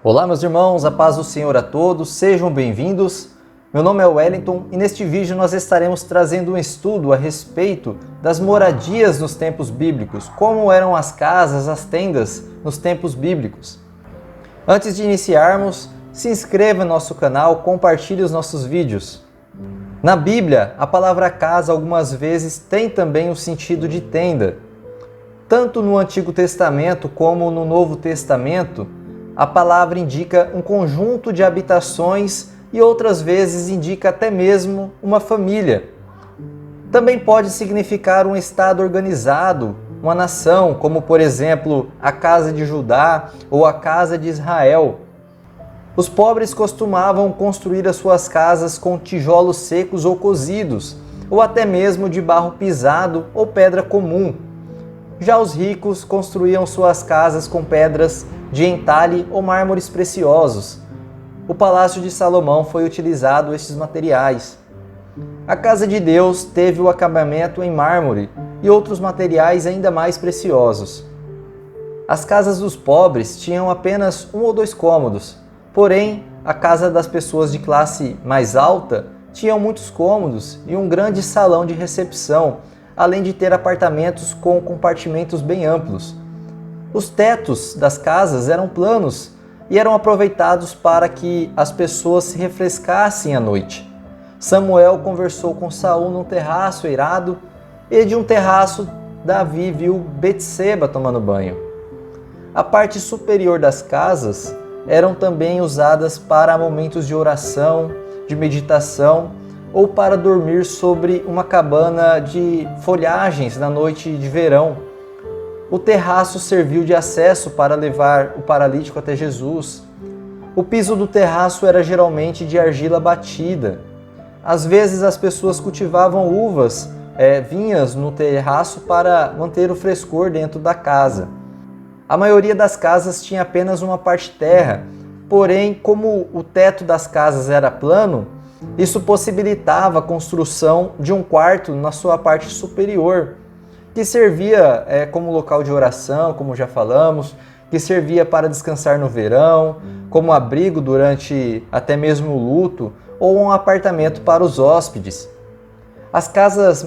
Olá meus irmãos, a paz do Senhor a todos, sejam bem-vindos. Meu nome é Wellington e neste vídeo nós estaremos trazendo um estudo a respeito das moradias nos tempos bíblicos, como eram as casas, as tendas nos tempos bíblicos. Antes de iniciarmos, se inscreva no nosso canal, compartilhe os nossos vídeos. Na Bíblia, a palavra casa algumas vezes tem também o sentido de tenda. Tanto no Antigo Testamento como no Novo Testamento, a palavra indica um conjunto de habitações e outras vezes indica até mesmo uma família. Também pode significar um estado organizado, uma nação, como por exemplo a casa de Judá ou a casa de Israel. Os pobres costumavam construir as suas casas com tijolos secos ou cozidos, ou até mesmo de barro pisado ou pedra comum. Já os ricos construíam suas casas com pedras de entalhe ou mármores preciosos. O Palácio de Salomão foi utilizado estes materiais. A casa de Deus teve o acabamento em mármore e outros materiais ainda mais preciosos. As casas dos pobres tinham apenas 1 ou 2 cômodos, porém, a casa das pessoas de classe mais alta tinha muitos cômodos e um grande salão de recepção, além de ter apartamentos com compartimentos bem amplos. Os tetos das casas eram planos e eram aproveitados para que as pessoas se refrescassem à noite. Samuel conversou com Saul num terraço eirado e de um terraço Davi viu Betseba tomando banho. A parte superior das casas eram também usadas para momentos de oração, de meditação ou para dormir sobre uma cabana de folhagens na noite de verão. O terraço serviu de acesso para levar o paralítico até Jesus. O piso do terraço era geralmente de argila batida. Às vezes as pessoas cultivavam uvas, vinhas no terraço para manter o frescor dentro da casa. A maioria das casas tinha apenas uma parte terra, porém, como o teto das casas era plano, isso possibilitava a construção de um quarto na sua parte superior, que servia como local de oração, como já falamos, que servia para descansar no verão, como abrigo durante até mesmo o luto, ou um apartamento para os hóspedes. As casas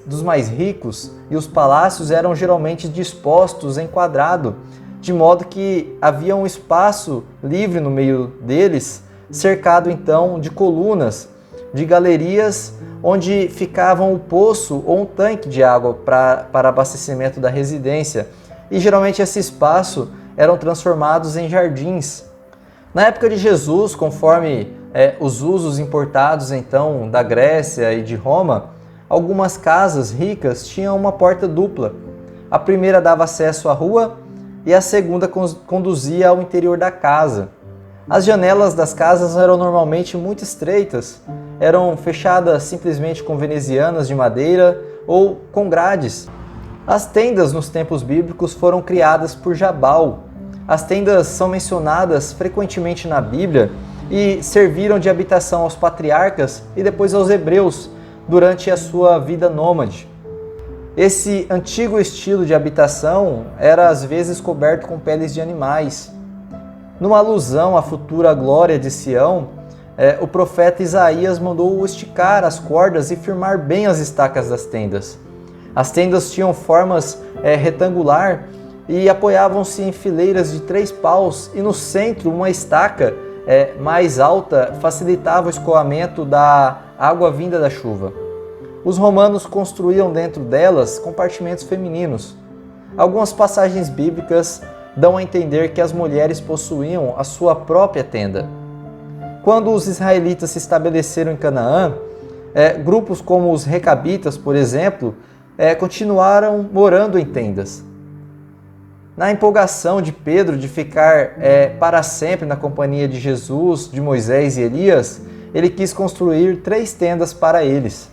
dos mais ricos e os palácios eram geralmente dispostos em quadrado, de modo que havia um espaço livre no meio deles, cercado então de colunas, de galerias, onde ficavam o poço ou um tanque de água para abastecimento da residência, e geralmente esse espaço eram transformados em jardins. Na época de Jesus, conforme os usos importados então da Grécia e de Roma, algumas casas ricas tinham uma porta dupla. A primeira dava acesso à rua e a segunda conduzia ao interior da casa. As janelas das casas eram normalmente muito estreitas, eram fechadas simplesmente com venezianas de madeira ou com grades. As tendas nos tempos bíblicos foram criadas por Jabal. As tendas são mencionadas frequentemente na Bíblia e serviram de habitação aos patriarcas e depois aos hebreus durante a sua vida nômade. Esse antigo estilo de habitação era às vezes coberto com peles de animais. Numa alusão à futura glória de Sião, o profeta Isaías mandou esticar as cordas e firmar bem as estacas das tendas. As tendas tinham formas retangular e apoiavam-se em fileiras de 3 paus, e no centro uma estaca mais alta facilitava o escoamento da água vinda da chuva. Os romanos construíam dentro delas compartimentos femininos. Algumas passagens bíblicas dão a entender que as mulheres possuíam a sua própria tenda. Quando os israelitas se estabeleceram em Canaã, grupos como os recabitas, por exemplo, continuaram morando em tendas. Na empolgação de Pedro de ficar para sempre na companhia de Jesus, de Moisés e Elias, ele quis construir 3 tendas para eles.